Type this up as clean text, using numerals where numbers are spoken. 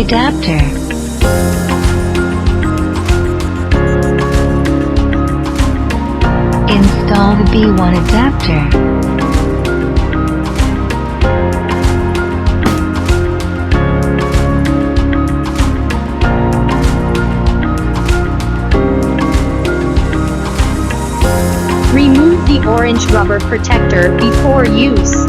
adapter. Install the B1 adapter. Remove the orange rubber protector before use.